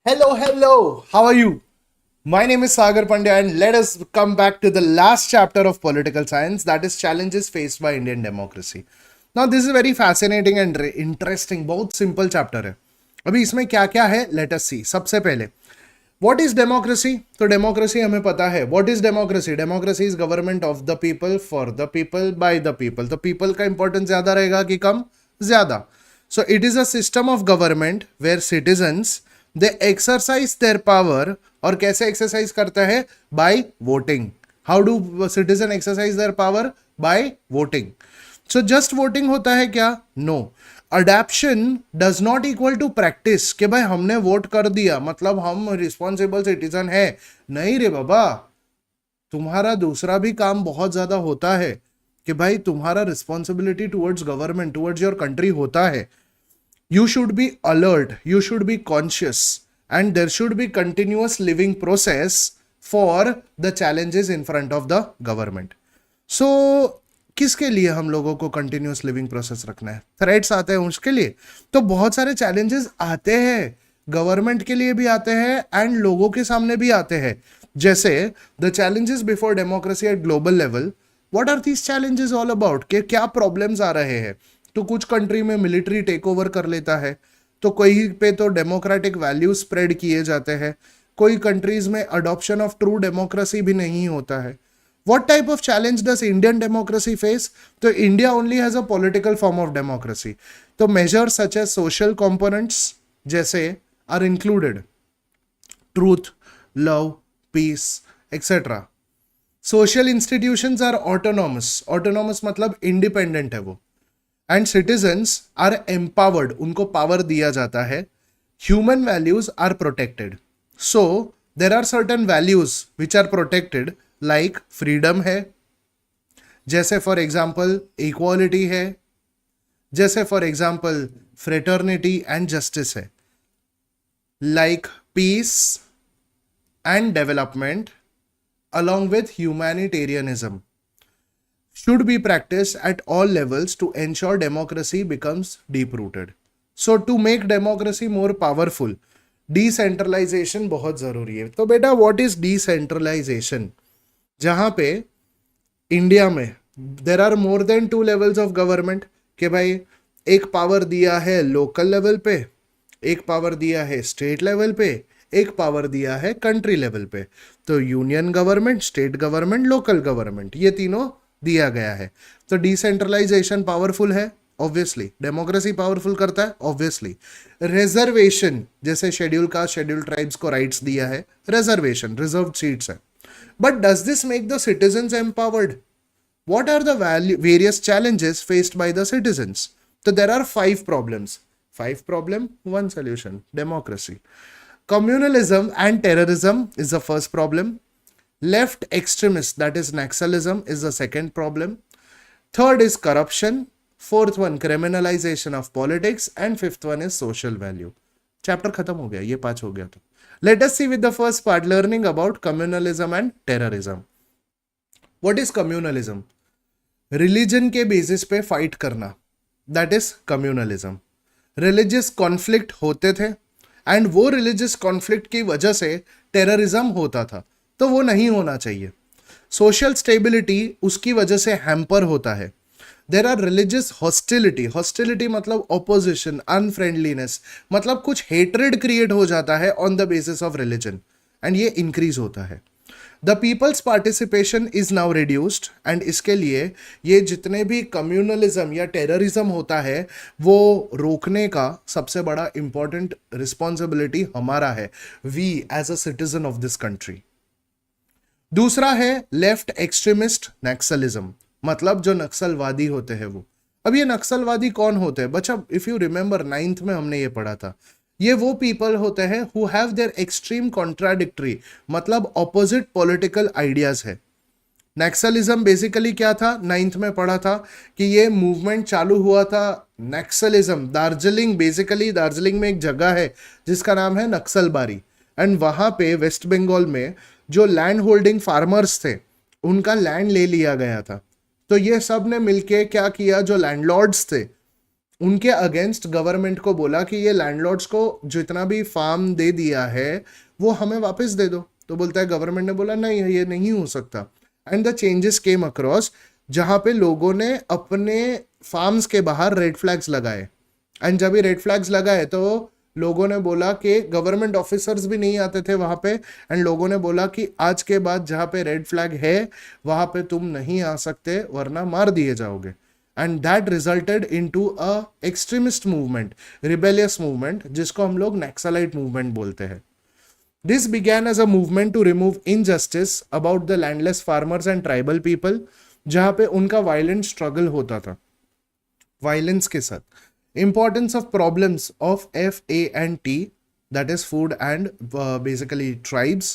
Hello. How are you? My name is Sagar Pandya, and let us come back to the last chapter of political science, that is challenges faced by Indian democracy. Now, this is very fascinating and interesting. बहुत simple chapter है. अभी इसमें क्या क्या है? Let us see. सबसे पहले, what is democracy? तो democracy हमें पता है. What is democracy? Democracy is government of the people, for the people, by the people. तो people का importance ज़्यादा रहेगा कि कम? ज़्यादा. So it is a system of government where citizens they exercise their power. और कैसे एक्सरसाइज करता है? By voting. How do citizen exercise their power? By voting. So just voting होता है क्या? No. Adoption does not equal to practice कि भाई हमने वोट कर दिया मतलब हम रिस्पॉन्सिबल सिटीजन है. नहीं रे बाबा, तुम्हारा दूसरा भी काम बहुत ज्यादा होता है कि भाई तुम्हारा responsibility towards government, towards your country होता है. You should be alert, you should be conscious, and there should be continuous living process for the challenges in front of the government. So, किसके लिए हम लोगों को continuous living process रखना है? Threats आते हैं उसके लिए. तो बहुत सारे challenges आते हैं, गवर्नमेंट के लिए भी आते हैं एंड लोगों के सामने भी आते हैं. जैसे the challenges before democracy at global level. What are these challenges all about? कि क्या प्रॉब्लम्स आ रहे हैं? तो कुछ कंट्री में मिलिट्री टेक ओवर कर लेता है, तो कहीं पे तो डेमोक्रेटिक वैल्यू स्प्रेड किए जाते हैं, कोई कंट्रीज में अडॉप्शन ऑफ ट्रू डेमोक्रेसी भी नहीं होता है. What type of challenge does Indian democracy face? तो India only has a political form of democracy. तो measures such as social components जैसे are included truth, love, peace etcetera. Social institutions are autonomous. Autonomous मतलब independent है वो. And citizens are empowered, उनको power दिया जाता है. Human values are protected. So there are certain values which are protected like freedom है, जैसे for example equality है, जैसे for example fraternity and justice है, like peace and development along with humanitarianism should be practiced at all levels to ensure democracy becomes deep-rooted. So to make democracy more powerful, decentralization बहुत ज़रूरी है. तो बेटा what is decentralization? जहाँ पे India में there are more than 2 levels of government कि भाई एक पावर दिया है लोकल लेवल पे, एक पावर दिया है स्टेट लेवल पे, एक पावर दिया है कंट्री लेवल पे. तो union government, state government, local government, ये तीनों दिया गया है. तो डिसेंट्रलाइजेशन पावरफुल है ऑब्वियसली. डेमोक्रेसी पावरफुल करता है ऑब्वियसली. रिजर्वेशन जैसे शेड्यूल कास्ट, शेड्यूल ट्राइब्स को राइट्स दिया है, रिजर्वेशन, रिजर्व्ड सीट्स है. But does this make the citizens empowered? What are the various challenges faced by the citizens? तो there are 5 problems. 5 problem, 1 solution. Democracy. Communalism and terrorism is the first problem. Left extremist, that is Naxalism, is the second problem. Third is corruption. Fourth one, criminalization of politics. And fifth one is social value. Chapter खत्म हो गया, ये 5 हो गया. तो let us see with the first part, learning about communalism and terrorism. What is communalism? Religion के basis पे fight करना, that is communalism. Religious conflict होते थे एंड वो रिलीजियस कॉन्फ्लिक्ट की वजह से टेररिज्म होता था, तो वो नहीं होना चाहिए. सोशल स्टेबिलिटी उसकी वजह से हैम्पर होता है. There are religious hostility. Hostility मतलब ऑपोजिशन, अनफ्रेंडलीनेस, मतलब कुछ हेट्रेड क्रिएट हो जाता है on the basis of religion and ये इंक्रीज होता है. The people's participation is now reduced and इसके लिए ये जितने भी कम्युनलिज्म या टेररिज्म होता है वो रोकने का सबसे बड़ा इंपॉर्टेंट रिस्पॉन्सिबिलिटी हमारा है, we as a citizen of this country. दूसरा है लेफ्ट एक्सट्रीमिस्ट नक्सलिज्म, मतलब जो नक्सलवादी होते हैं वो. अब ये नक्सलवादी कौन होते हैं बच्चा? इफ यू रिमेंबर 9th में हमने ये पढ़ा था. ये वो पीपल होते हैं who have their extreme contradictory, मतलब ऑपोजिट पॉलिटिकल आइडियाज है. नक्सलिज्म बेसिकली क्या था? 9th में पढ़ा था कि ये मूवमेंट चालू हुआ था नक्सलिज्म दार्जिलिंग. बेसिकली दार्जिलिंग में एक जगह है जिसका नाम है नक्सलबारी एंड वहाँ पे वेस्ट बंगाल में जो लैंड होल्डिंग फार्मर्स थे उनका लैंड ले लिया गया था. तो ये सब ने मिलके क्या किया, जो लैंडलॉर्ड्स थे उनके अगेंस्ट गवर्नमेंट को बोला कि ये लैंडलॉर्ड्स को जितना भी फार्म दे दिया है वो हमें वापस दे दो। तो बोलता है, गवर्नमेंट ने बोला नहीं, ये नहीं हो सकता। And the changes came across, जहां पे लोगों ने अपने फार्म्स के बाहर रेड फ्लैग्स लगाए। एंड जब ये रेड फ्लैग्स लगाए तो लोगों ने बोला कि गवर्नमेंट ऑफिसर्स भी नहीं आते थे वहां पे, एंड लोगों ने बोला कि आज के बाद जहां पे रेड फ्लैग है वहां पे तुम नहीं आ सकते वरना मार दिए जाओगे। And that resulted into a extremist movement, rebellious movement, जिसको हम लोग नक्सलाइट मूवमेंट बोलते हैं। This began as a movement to remove injustice about the landless farmers and tribal people, जहां पे उनका वायलेंट स्ट्रगल होता था वायलेंस के साथ। Importance of problems of FANT, that is food and basically tribes.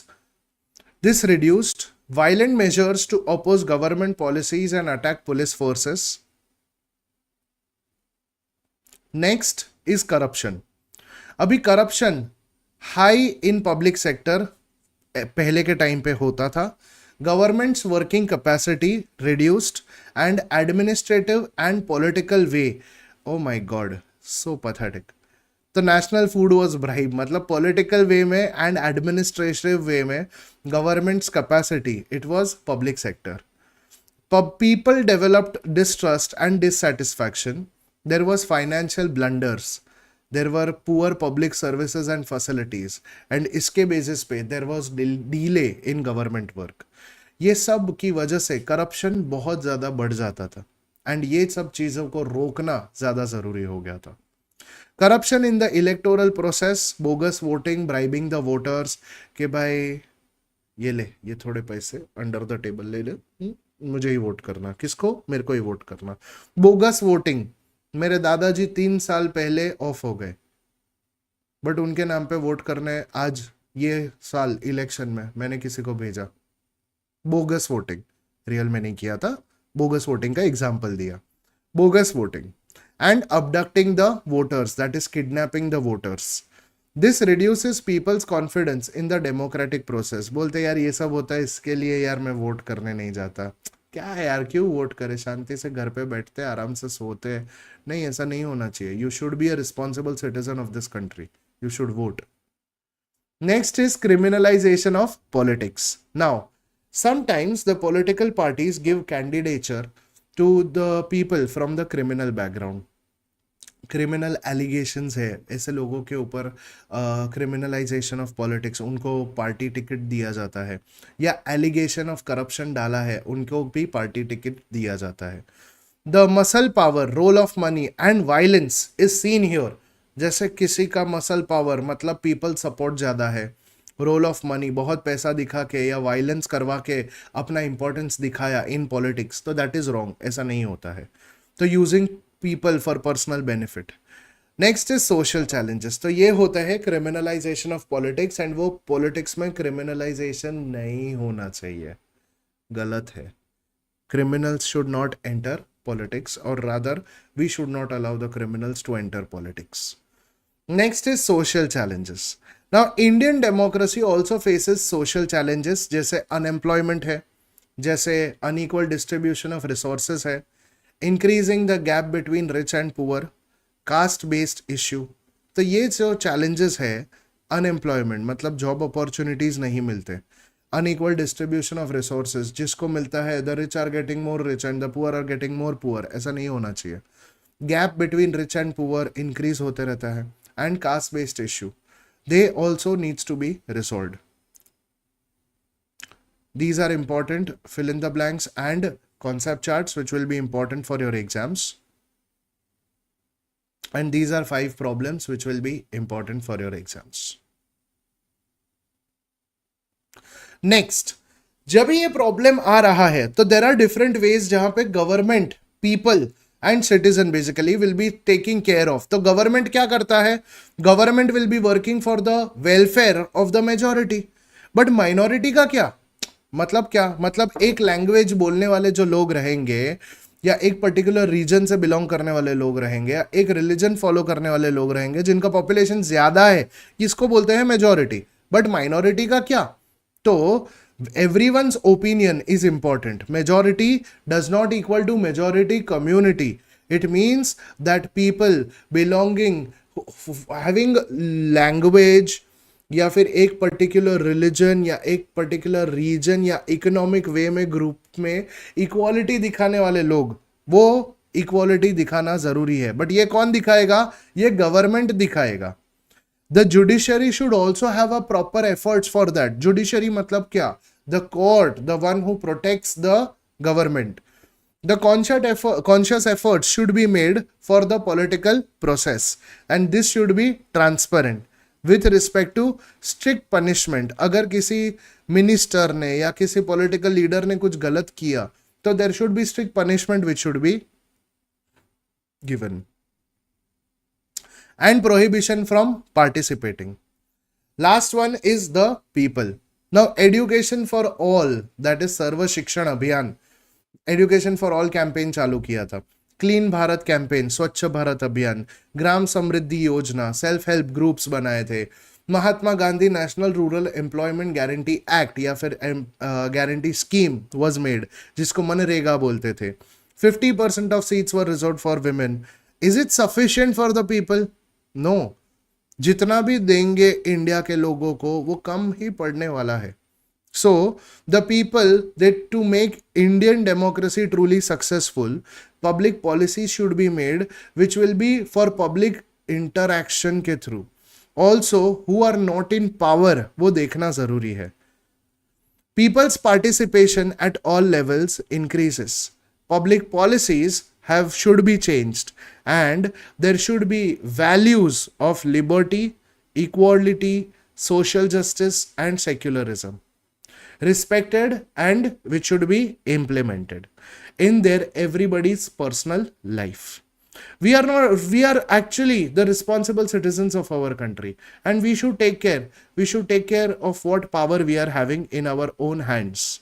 This reduced violent measures to oppose government policies and attack police forces. Next is corruption. अभी corruption high in public sector पहले के time पे होता था। Governments working capacity reduced and administrative and political way, oh my God so pathetic. तो national food was bribe, मतलब political वे में and administrative वे में governments capacity, it was public sector. People developed distrust and dissatisfaction. There was financial blunders. There were poor public services and facilities. And इसके basis पे there was delay in government work. ये सब की वजह से corruption बहुत ज़्यादा बढ़ जाता था, एंड ये सब चीज़ों को रोकना ज़्यादा ज़रूरी हो गया था। Corruption in the electoral process, bogus voting, bribing the voters, कि भाई ये ले, ये थोड़े पैसे अंडर द टेबल ले ले, मुझे ही वोट करना, किसको, मेरे को ही वोट करना। बोगस वोटिंग, मेरे दादाजी 3 साल पहले ऑफ हो गए, बट उनके नाम पे वोट करने आज ये साल इलेक्शन में मैंने किसी को भेजा। बोगस वोटिंग, रियल में नहीं किया था, बोगस वोटिंग का एग्जाम्पल दिया। Bogus voting and abducting the voters, that is kidnapping the voters. This reduces people's confidence in the democratic process. बोलते यार ये सब होता है, इसके लिए यार मैं वोट करने नहीं जाता, क्या है यार, क्यों वोट करे, शांति से घर पे बैठते आराम से सोते। नहीं, ऐसा नहीं होना चाहिए। You should be a responsible citizen of this country, you should vote. Next is criminalization of politics. Now, sometimes the political parties give candidature to the people from the criminal background. Criminal allegations है ऐसे लोगों के ऊपर, criminalisation of politics, उनको party ticket दिया जाता है, या एलिगेशन ऑफ करप्शन डाला है, उनको भी पार्टी टिकट दिया जाता है। The muscle power, role of money and violence is seen here. जैसे किसी का मसल पावर मतलब पीपल सपोर्ट ज़्यादा है, रोल ऑफ मनी बहुत पैसा दिखा के या वायलेंस करवा के अपना इंपॉर्टेंस दिखाया इन पॉलिटिक्स, तो दैट इज रॉन्ग, ऐसा नहीं होता है। तो using people for personal benefit. Next is social challenges. तो ये होता है क्रिमिनलाइजेशन ऑफ पॉलिटिक्स, एंड वो पॉलिटिक्स में क्रिमिनलाइजेशन नहीं होना चाहिए, गलत है। criminals should not enter politics, or rather we should not allow the criminals to enter politics. Next is social challenges. Now Indian democracy also faces social challenges, जैसे unemployment है, जैसे unequal distribution of resources है, increasing the gap between rich and poor, caste based issue। तो ये जो challenges है, unemployment मतलब job opportunities नहीं मिलते, unequal distribution of resources, जिसको मिलता है the rich are getting more rich and the poor are getting more poor, ऐसा नहीं होना चाहिए। gap between rich and poor increase होते रहता है, and caste based issue, they also needs to be resolved. These are important fill in the blanks and concept charts which will be important for your exams, and these are 5 problems which will be important for your exams. Next, जब ये problem आ रहा है तो there are different ways जहां पे government, people and citizen basically will be taking care of. तो government क्या करता है, government will be working for the welfare of the majority, but minority का क्या मतलब, क्या मतलब एक लैंग्वेज बोलने वाले जो लोग रहेंगे, या एक पर्टिकुलर रीजन से बिलोंग करने वाले लोग रहेंगे, या एक रिलीजन फॉलो करने वाले लोग रहेंगे जिनका पॉपुलेशन ज्यादा है, इसको बोलते हैं मेजॉरिटी। बट माइनॉरिटी का क्या, तो everyone's opinion is important. Majority does not equal to majority community. It means that people belonging, having language, या फिर एक पर्टिकुलर रिलीजन या एक पर्टिकुलर रीजन या इकोनॉमिक वे में ग्रुप में इक्वालिटी दिखाने वाले लोग, वो इक्वालिटी दिखाना जरूरी है. बट ये कौन दिखाएगा? ये गवर्नमेंट दिखाएगा. The judiciary should also have a proper efforts for that. Judiciary मतलब क्या? The court, the one who protects the government. The conscious efforts should be made for the political process, and this should be transparent with respect to strict punishment. अगर किसी minister ने या किसी political leader ने कुछ गलत किया तो there should be strict punishment which should be given. And prohibition from participating. Last one is the people. Now education for all, that is सर्व शिक्षण अभियान, education for all campaign चालू किया था. क्लीन भारत कैंपेन, स्वच्छ भारत अभियान, ग्राम समृद्धि योजना, सेल्फ हेल्प ग्रुप्स बनाए थे, Mahatma Gandhi national rural employment guarantee act या फिर गारंटी स्कीम वाज मेड, जिसको मनरेगा बोलते थे. 50% of seats were reserved for women. Is it sufficient for the people? No. जितना भी देंगे इंडिया के लोगों को वो कम ही पड़ने वाला है. So the people, that to make Indian democracy truly successful, public policy should be made which will be for public interaction के through. Also who are not in power वो देखना जरूरी है. People's participation at all levels increases. Public policies should be changed, and there should be values of liberty, equality, social justice and secularism respected, and which should be implemented in their everybody's personal life. We are actually the responsible citizens of our country, and we should take care of what power we are having in our own hands.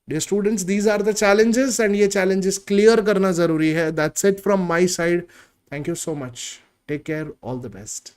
Dear students, these are the challenges, and ये challenges clear करना जरूरी है. That's it from my side. Thank you so much. Take care. All the best.